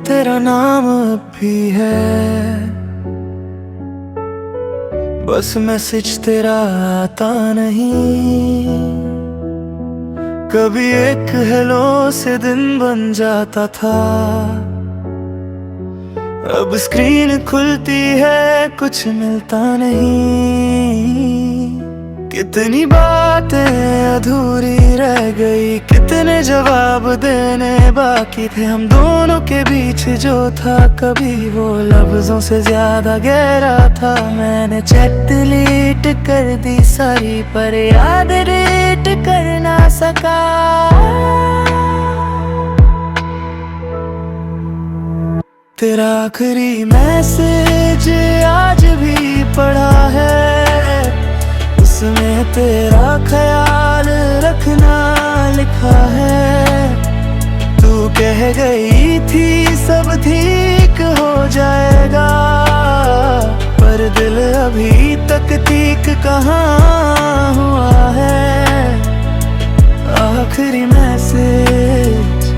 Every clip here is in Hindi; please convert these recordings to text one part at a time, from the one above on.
तेरा नाम अब भी है, बस मैसेज तेरा आता नहीं। कभी एक हेलो से दिन बन जाता था, अब स्क्रीन खुलती है कुछ मिलता नहीं। कितनी बातें अधूरी रह गई, कितने जवाब देने बाकी थे। हम दोनों के बीच जो था कभी वो लफ्जों से ज्यादा गहरा था। मैंने चैट डिलीट कर दी सारी, पर याद रीड कर ना सका। तेरा आखिरी मैसेज आज भी पढ़ा है, उसमें तेरा ख्याल रखना लिखा है। तू कह गई थी सब ठीक हो जाएगा, पर दिल अभी तक ठीक कहाँ हुआ है। आखिरी मैसेज,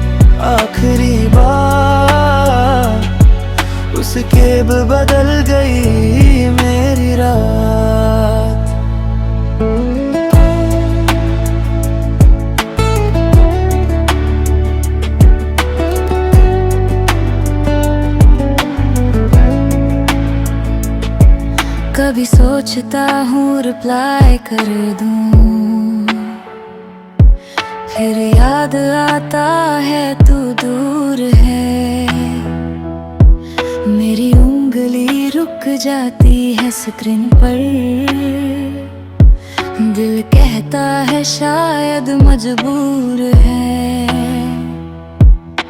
आखिरी बार, उसके बदल गई मेरी रात। कभी सोचता हूँ रिप्लाई कर दूँ, फिर याद आता है तू दूर है। मेरी उंगली रुक जाती है स्क्रीन पर, दिल कहता है शायद मजबूर है।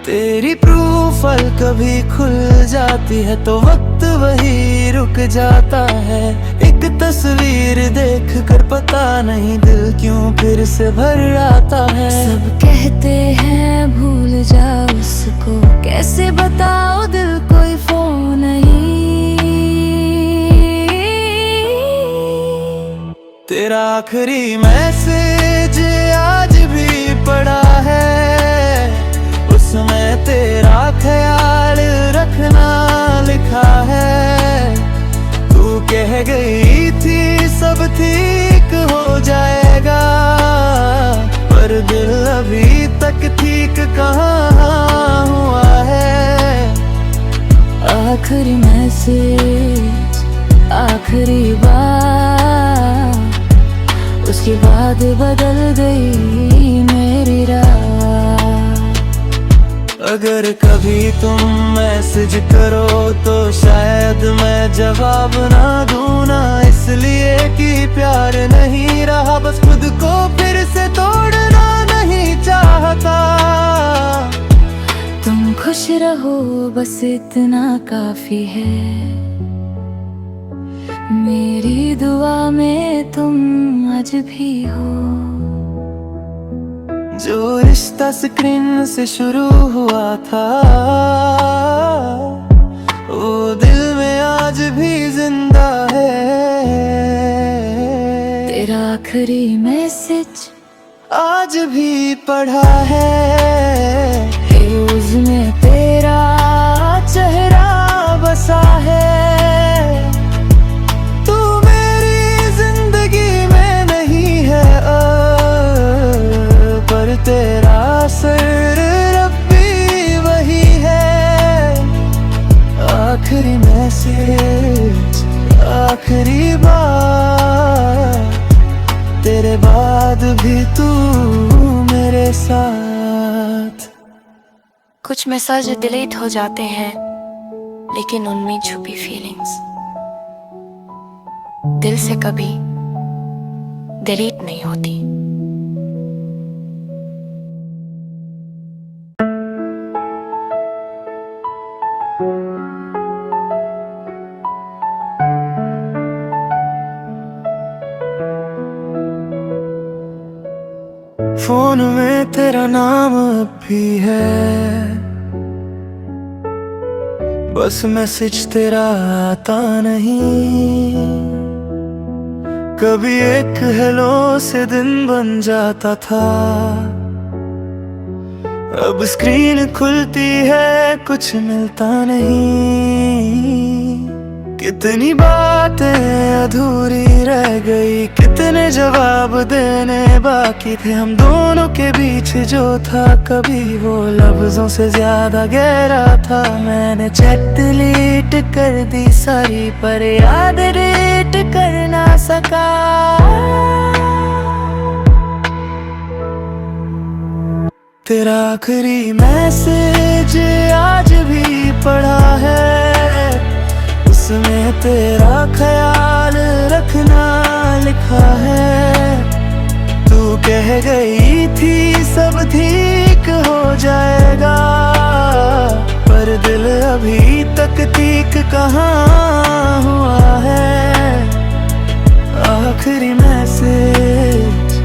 तेरी प्रोफाइल कभी खुल जाती है तो वक्त वही रुक जाता है। एक तस्वीर देख कर पता नहीं दिल क्यों फिर से भर आता है। सब कहते हैं भूल जाओ उसको, कैसे बताओ दिल कोई फोन नहीं। तेरा आखिरी मैसेज आज भी पड़ा है, उसमें तेरा ख्याल रखना लिखा है। तू कह गई थी सब ठीक हो जाएगा, पर दिल अभी तक ठीक कहाँ हुआ है। आखिरी मैसेज, आखिरी बार, उसके बाद बदल गई मेरी रात। अगर कभी तुम मैसेज करो तो शायद मैं जवाब ना दूं ना, इसलिए कि प्यार नहीं रहा, बस खुद को फिर से तोड़ना नहीं चाहता। तुम खुश रहो बस इतना काफी है, मेरी दुआ में तुम आज भी हो। जो रिश्ता स्क्रीन से शुरू हुआ था, वो दिल में आज भी जिंदा है। तेरा आखिरी मैसेज आज भी पढ़ा है, उसमें तेरा चेहरा बसा है। तू मेरी जिंदगी में नहीं है पर तेरा असर रब्बी वही है। आखिरी मैसेज, आखिरी बार, तेरे बाद भी तू मेरे साथ। कुछ मैसेज डिलीट हो जाते हैं, लेकिन उनमें छुपी फीलिंग्स दिल से कभी डिलीट नहीं होती। फोन में तेरा नाम अब भी है, बस मैसेज तेरा आता नहीं। कभी एक हेलो से दिन बन जाता था, अब स्क्रीन खुलती है कुछ मिलता नहीं। कितनी बातें अधूरी रह गई, कितने जवाब देने बाकी थे। हम दोनों के बीच जो था कभी वो लफ्जों से ज्यादा गहरा था। मैंने चैट डिलीट कर दी सारी, पर याद रीड कर ना सका। तेरा आखिरी मैसेज आज भी पढ़ा है, उसमें तेरा ख्याल रखना लिखा है। तू कह गई थी सब ठीक हो जाएगा, पर दिल अभी तक ठीक कहाँ हुआ है। आखिरी मैसेज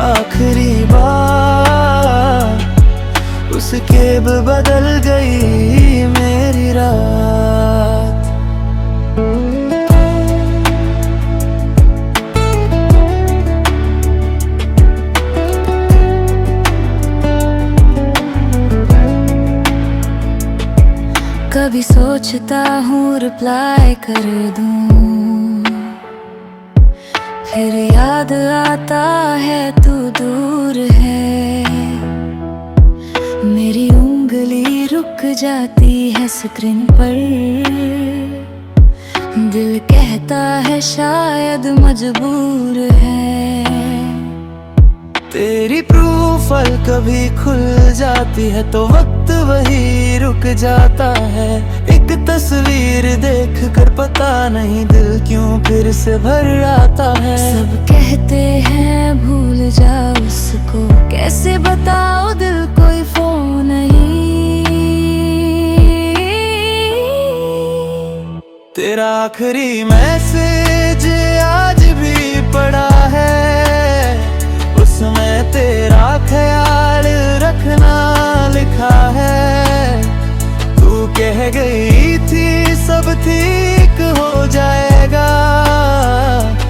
आखिरी बार, उसके बदल गई मेरी रात। कभी सोचता हूँ रिप्लाई कर दूँ, फिर याद आता है तू दूर है। मेरी उंगली रुक जाती है स्क्रीन पर, दिल कहता है शायद मजबूर है। तेरी प्रोफाइल कभी खुल जाती है तो वक्त वही रुक जाता है। एक तस्वीर देख कर पता नहीं दिल क्यों फिर से भर आता है। सब कहते हैं भूल जाओ उसको, कैसे बताओ दिल कोई फोन नहीं। तेरा आखिरी मैसेज आज भी पड़ा है, उसमें तेरा ख्याल रखना लिखा है। तू कह गई थी सब ठीक हो जाएगा,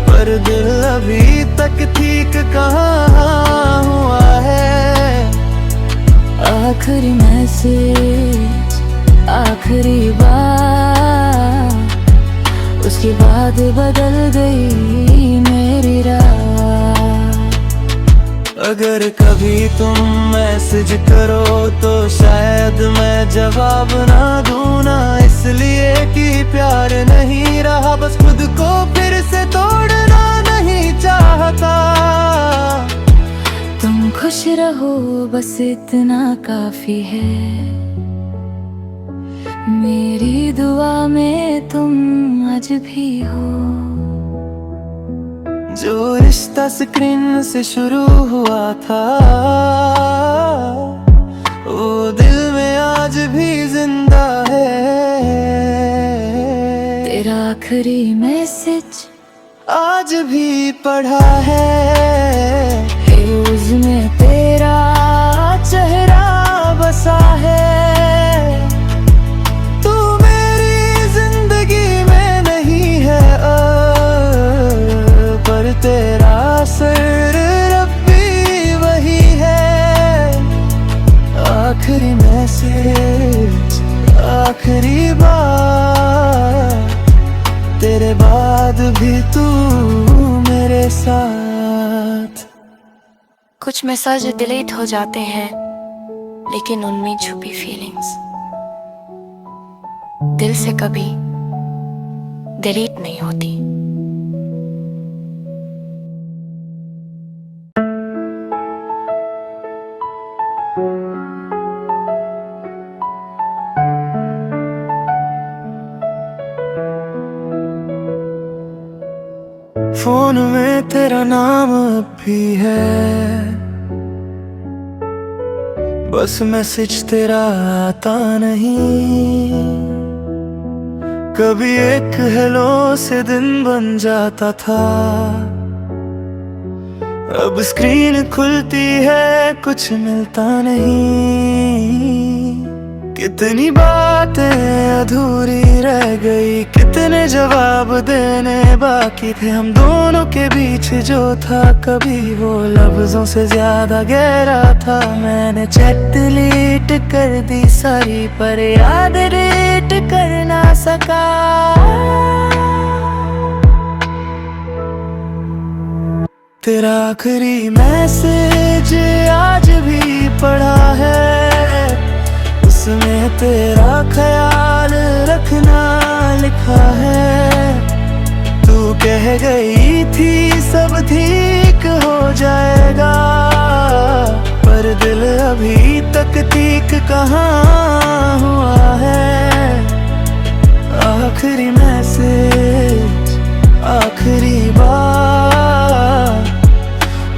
पर दिल अभी तक ठीक कहाँ हुआ है। आखिरी मैसेज आखिरी बार, उसके बाद बदल गई मेरी रात। अगर कभी तुम मैसेज करो तो शायद मैं जवाब ना दूं ना, इसलिए कि प्यार नहीं रहा, बस खुद को फिर से तोड़ना नहीं चाहता। तुम खुश रहो बस इतना काफी है, मेरी दुआ में तुम आज भी हो। जो रिश्ता स्क्रीन से शुरू हुआ था, वो दिल में आज भी जिंदा है। तेरा आखिरी मैसेज आज भी पढ़ा है, उसमें तेरा चेहरा बसा है। तू मेरी जिंदगी में नहीं है पर तेरा असर रब्बी वही है। आखिरी मैसेज आखिरी बार, तेरे बाद भी तू मेरे साथ। कुछ मैसेज डिलीट हो जाते हैं, लेकिन उनमें छुपी फीलिंग्स दिल से कभी डिलीट नहीं होती। फोन में तेरा नाम अब भी है, बस मैसेज तेरा आता नहीं। कभी एक हेलो से दिन बन जाता था, अब स्क्रीन खुलती है कुछ मिलता नहीं। कितनी बातें अधूरी रह गई, कितने जवाब देने बाकी थे। हम दोनों के बीच जो था कभी वो लफ्जों से ज्यादा गहरा था। मैंने चैट डिलीट कर दी सारी, पर याद रीड कर ना सका। तेरा आखिरी मैसेज आज भी पढ़ा है, उसमें तेरा ख्याल रखना लिखा है। तू कह गई थी सब ठीक हो जाएगा, पर दिल अभी तक ठीक कहाँ हुआ है। आखिरी मैसेज, आखिरी बार,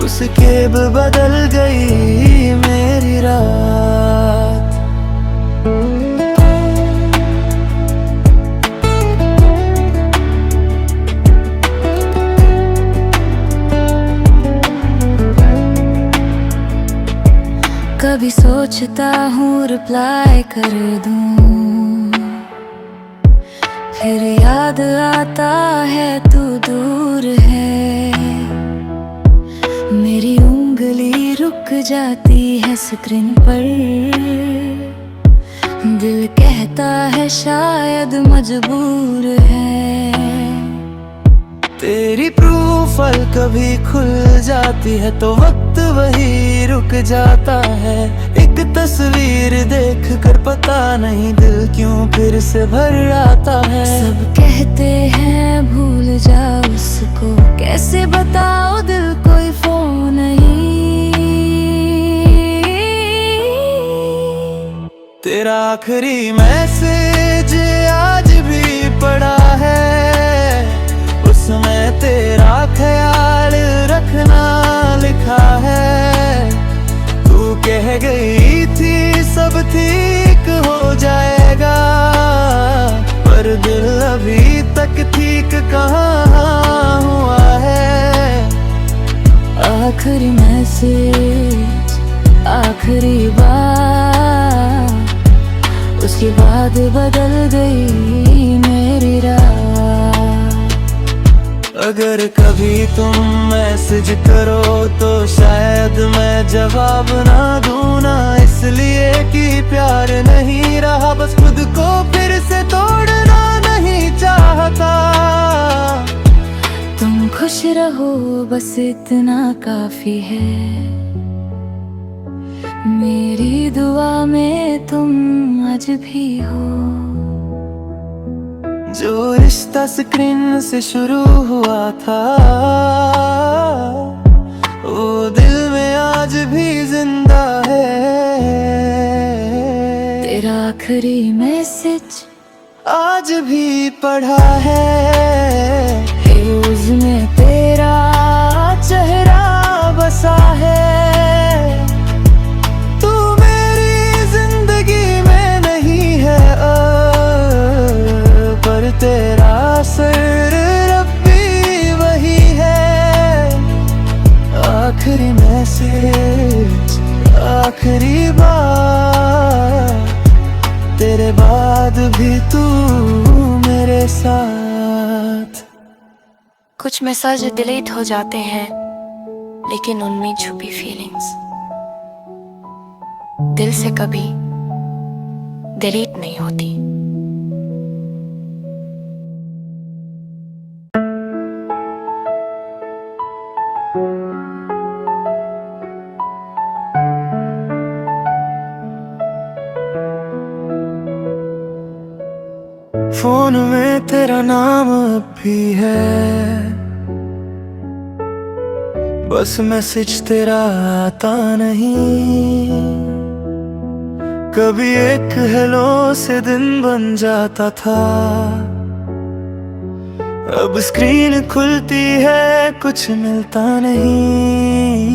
उसके बदल गई मेरी रात। कभी सोचता हूँ रिप्लाई कर दूँ, फिर याद आता है तू दूर है। मेरी उंगली रुक जाती है स्क्रीन पर, दिल कहता है शायद मजबूर है। तेरी प्रोफाइल कभी खुल जाती है तो वक्त वही रुक जाता है। एक तस्वीर देख कर पता नहीं दिल क्यों फिर से भर आता है। सब कहते हैं भूल जाओ उसको, कैसे बताओ दिल कोई फोन नहीं। तेरा आखिरी मैसेज आज भी पड़ा है, उसमें तेरा ख्याल रखना लिखा है। तू कह गई थी सब ठीक हो जाएगा, पर दिल अभी तक ठीक कहाँ हुआ है। आखिरी मैसेज, आखिरी बार, उसके बाद बदल गई मेरी रात। अगर कभी तुम मैसेज करो तो शायद मैं जवाब ना दूं ना, इसलिए कि प्यार नहीं रहा, बस खुद को फिर से तोड़ना नहीं चाहता। तुम खुश रहो बस इतना काफी है, मेरी दुआ में तुम आज भी हो। जो रिश्ता स्क्रीन से शुरू हुआ था, वो दिल में आज भी जिंदा है। तेरा आखिरी मैसेज आज भी पढ़ा है, उसमें तेरा चेहरा बसा है। तू मेरी जिंदगी में नहीं है पर तेरा असर रब्बी वही है। आखिरी मैसेज, आखिरी बार, तेरे बाद भी तू मेरे साथ। कुछ मैसेज डिलीट हो जाते हैं, लेकिन उनमें छुपी फीलिंग्स दिल से कभी डिलीट नहीं होती। फोन में तेरा नाम अब भी है, बस मैसेज तेरा आता नहीं। कभी एक हेलो से दिन बन जाता था, अब स्क्रीन खुलती है कुछ मिलता नहीं।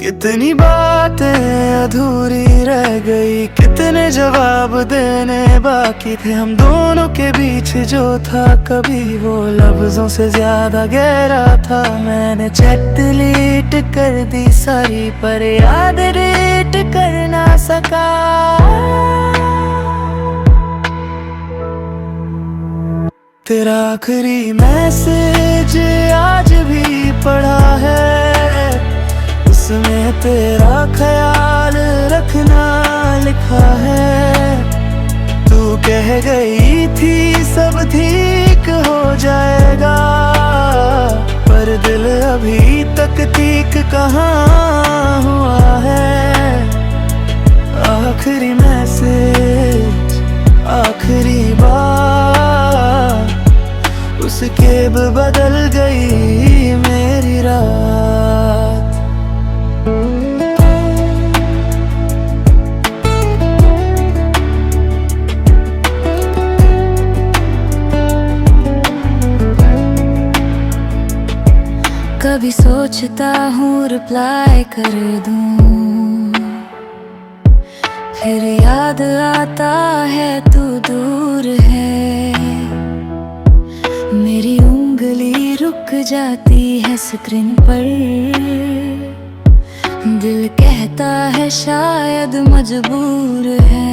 कितनी बातें अधूरी रह गई, कितने जवाब देने बाकी थे। हम दोनों के बीच जो था कभी वो लफ्जों से ज्यादा गहरा था। मैंने चैट डिलीट कर दी सारी, पर याद रीड करना ना सका। तेरा आखिरी मैसेज आज भी पढ़ा है, उसमें तेरा ख्याल रखना लिखा है। तू कह गई थी सब ठीक हो जाएगा, पर दिल अभी तक ठीक कहाँ हुआ है। आखिरी मैसेज आखिरी बार, उसके बदल गई मेरी रात। कभी सोचता हूँ रिप्लाई कर दूँ, फिर याद आता है तू दूर है। मेरी उंगली रुक जाती है स्क्रीन पर, दिल कहता है शायद मजबूर है।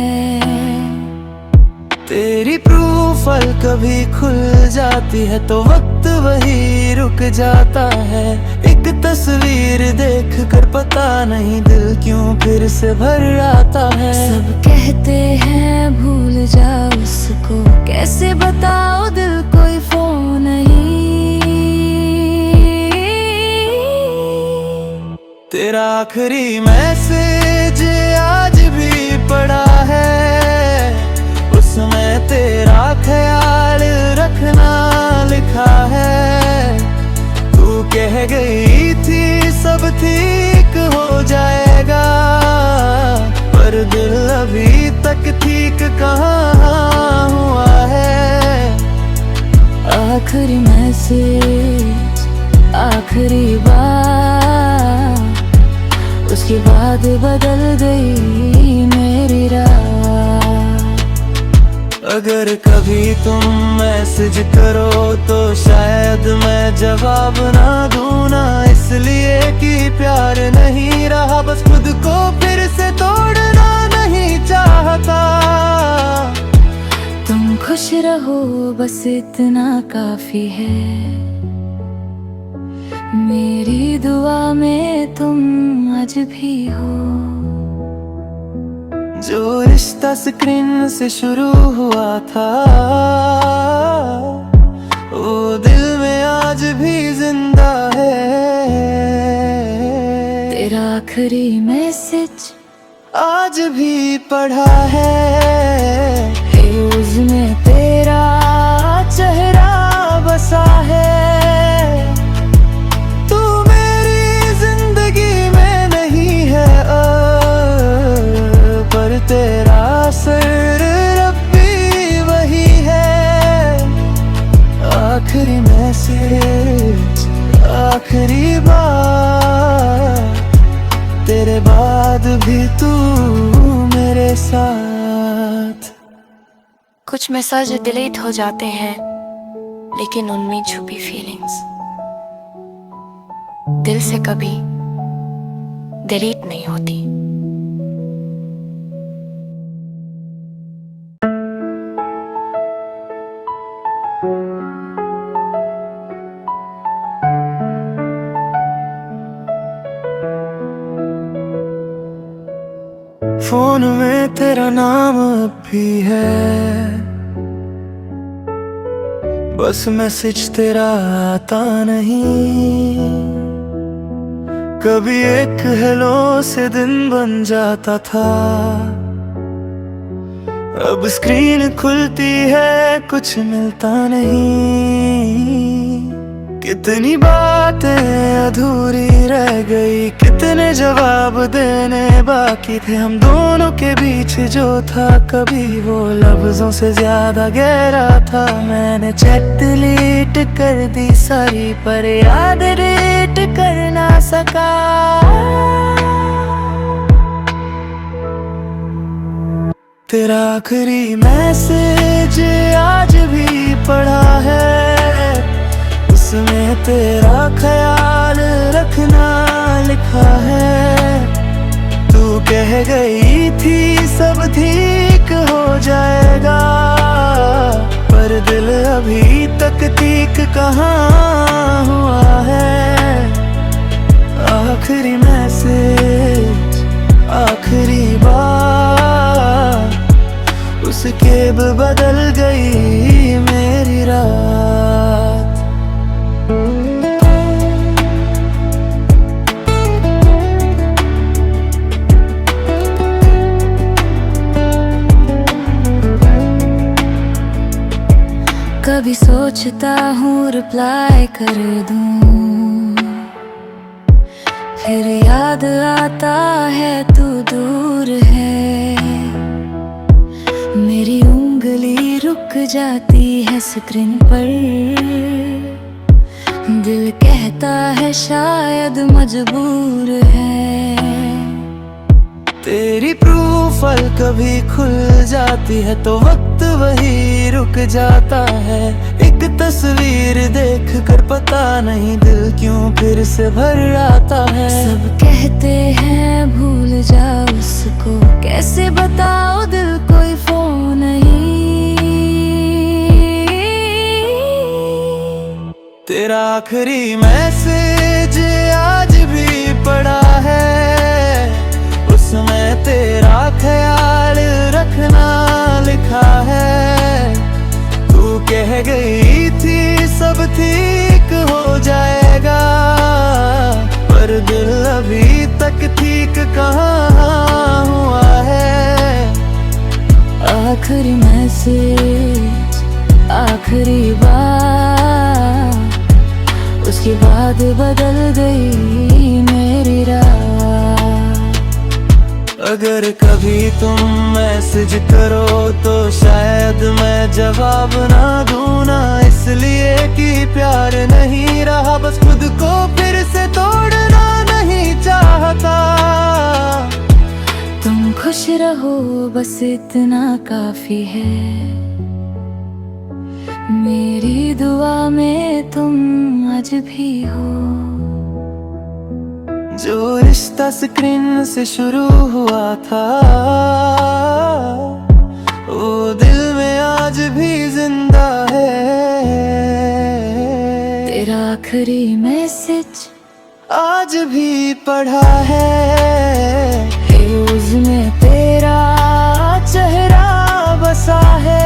तेरी प्रोफाइल कभी खुल जाती है तो वक्त वही रुक जाता है। एक तस्वीर देख कर पता नहीं दिल क्यों फिर से भर आता है। सब कहते हैं भूल जाओ उसको, कैसे बताओ दिल कोई फोन नहीं। तेरा आखिरी मैसेज आज भी पड़ा है, उसमें तेरा ख्याल रखना लिखा है। तू कह गई थी सब ठीक हो जाएगा, पर दिल अभी तक ठीक कहाँ हुआ है। आखिरी मैसेज आखिरी बार, उसके बाद बदल गई मेरी रात। अगर कभी तुम मैसेज करो तो शायद मैं जवाब ना दूं ना, इसलिए कि प्यार नहीं रहा, बस खुद को फिर से तोड़ना नहीं चाहता। तुम खुश रहो बस इतना काफी है, मेरी दुआ में तुम आज भी हो। जो रिश्ता स्क्रीन से शुरू हुआ था, वो दिल में आज भी जिंदा है। तेरा आखिरी मैसेज आज भी पढ़ा है, उसमें तेरा चेहरा बसा है। तू मेरी जिंदगी में नहीं है पर तेरा असर रब्बी वही है। आखिरी मैसेज आखिरी बार, तेरे बाद भी तू मेरे साथ। कुछ मैसेज डिलीट हो जाते हैं, लेकिन उनमें छुपी फीलिंग्स दिल से कभी डिलीट नहीं होती। फोन में तेरा नाम अब भी है, बस मैसेज तेरा आता नहीं। कभी एक हेलो से दिन बन जाता था, अब स्क्रीन खुलती है कुछ मिलता नहीं। कितनी बातें अधूरी रह गई, कितने जवाब देने बाकी थे। हम दोनों के बीच जो था कभी वो लफ्जों से ज्यादा गहरा था। मैंने चैट डिलीट कर दी सारी, पर याद डिलीट कर ना सका। तेरा आखिरी मैसेज आज भी पढ़ा है, उसमें तेरा ख्याल रखना लिखा है। तू कह गई थी सब ठीक हो जाएगा, पर दिल अभी तक ठीक कहाँ हुआ है। आखिरी मैसेज, आखिरी बार, उसके बदल गई मेरी रात। कभी सोचता हूँ रिप्लाई कर दूँ, फिर याद आता है तू दूर है। मेरी उंगली रुक जाती है स्क्रीन पर, दिल कहता है शायद मजबूर है। तेरी प्रोफाइल कभी खुल जाती है तो वक्त वही रुक जाता है। एक तस्वीर देख कर पता नहीं दिल क्यों फिर से भर आता है। सब कहते हैं भूल जाओ उसको, कैसे बताओ दिल कोई फोन नहीं। तेरा आखिरी मैसेज आज भी पड़ा है, उसमें तेरा ख्याल रखना लिखा है। तू कह गई थी सब ठीक हो जाएगा, पर दिल अभी तक ठीक कहाँ हुआ है। आखिरी मैसेज, आखिरी बार, उसके बाद बदल गई मेरी रात। अगर कभी तुम मैसेज करो तो शायद मैं जवाब ना दूं ना, इसलिए कि प्यार नहीं रहा, बस खुद को फिर से तोड़ना नहीं चाहता। तुम खुश रहो बस इतना काफी है, मेरी दुआ में तुम आज भी हो। जो रिश्ता स्क्रीन से शुरू हुआ था, वो दिल में आज भी जिंदा है। तेरा आखिरी मैसेज आज भी पढ़ा है, उसमें तेरा चेहरा बसा है।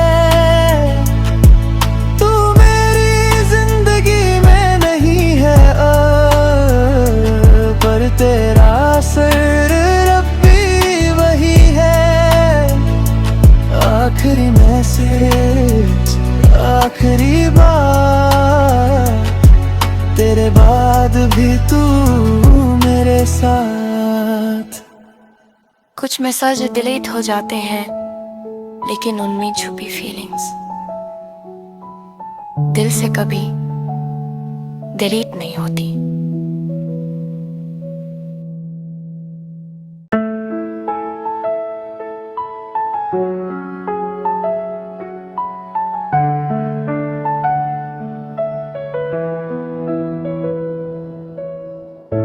तू मेरी जिंदगी में नहीं है पर तेरा असर रब्बी वही है। आखिरी मैसेज, आखिरी बार, तेरे बाद भी तू मेरे साथ। कुछ मैसेज डिलीट हो जाते हैं, लेकिन उनमें छुपी फीलिंग्स दिल से कभी डिलीट नहीं होती।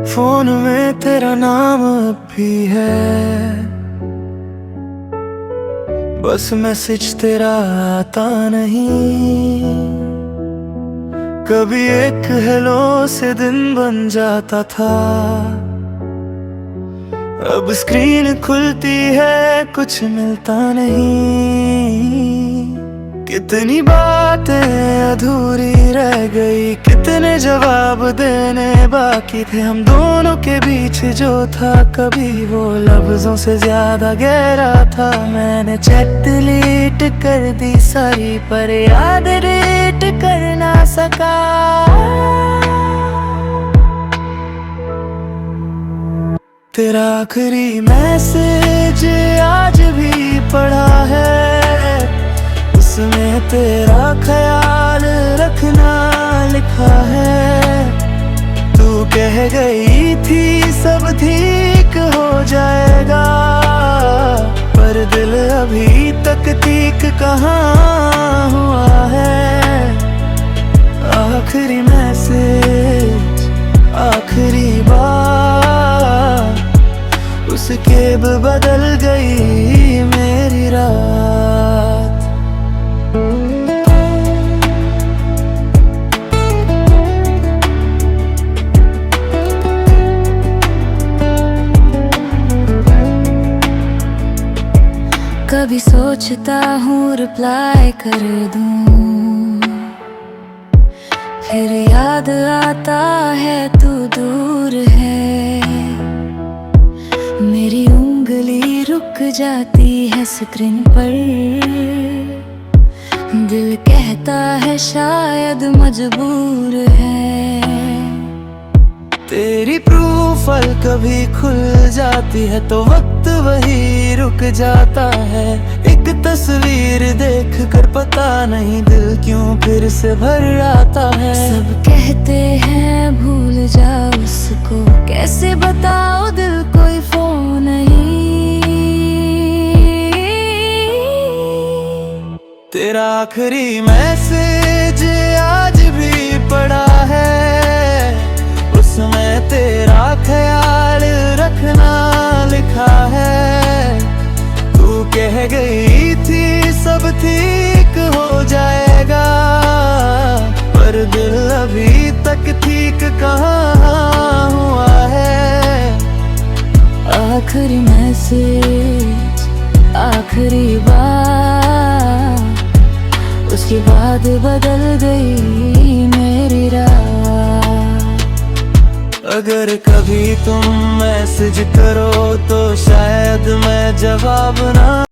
फोन में तेरा नाम अब भी है, बस मैसेज तेरा आता नहीं। कभी एक हेलो से दिन बन जाता था, अब स्क्रीन खुलती है कुछ मिलता नहीं। कितनी बातें अधूरी रह गई, कितने जवाब देने बाकी थे। हम दोनों के बीच जो था कभी वो लफ्जों से ज्यादा गहरा था। मैंने चैट डिलीट कर दी सारी, पर याद डिलीट कर ना सका। तेरा आखिरी मैसेज आज भी पड़ा है, उसमें तेरा ख्याल रखना लिखा है। तू कह गई थी सब ठीक हो जाएगा, पर दिल अभी तक ठीक कहाँ हुआ है। आखिरी मैसेज, आखिरी बार, उसके कभी सोचता हूँ रिप्लाई कर दूँ, फिर याद आता है तू दूर है। मेरी उंगली रुक जाती है स्क्रीन पर, दिल कहता है शायद मजबूर है। तेरी प्रोफाइल कभी खुल जाती है तो वक्त वही रुक जाता है। एक तस्वीर देख कर पता नहीं दिल क्यों फिर से भर आता है। सब कहते हैं भूल जाओ उसको, कैसे बताओ दिल कोई फोन नहीं। तेरा आखिरी मैसेज आज भी पड़ा है, उसमें तेरा ख्याल रखना लिखा है। तू कह गई थी सब ठीक हो जाएगा, पर दिल अभी तक ठीक कहाँ हुआ है। आखिरी मैसेज, आखिरी बार, उसके बाद बदल गई मेरी राह। अगर कभी तुम मैसेज करो तो शायद मैं जवाब ना